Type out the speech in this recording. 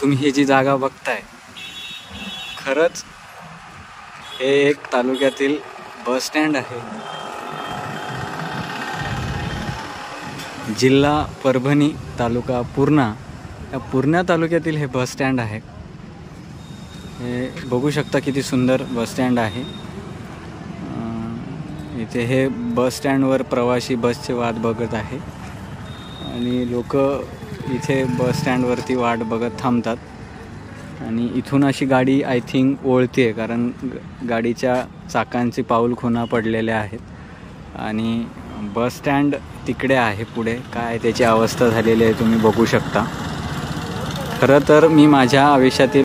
तुम्ही ही जी जागा बघताय, खरंच हे एक तालुक्यातील बस स्टँड आहे। जिल्हा परभणी, तालुका पूर्णा, या पूर्णा तालुक्यातील हे बस स्टँड आहे। हे बघू शकता किती सुंदर बस स्टँड आहे। इथे हे बस स्टँडवर प्रवासी बसची वाट बघत आहे आणि लोक इथे बस स्टँडवरती वाट बघत थांबतात आणि इथून अशी गाडी आय थिंक ओळते, कारण गाडीच्या चाकांची पाऊलखुणा पडलेल्या आहेत आणि बस स्टँड तिकडे आहे पुढे। काय त्याची अवस्था झालेली आहे तुम्ही बघू शकता। खरं तर मी माझ्या आयुष्यातील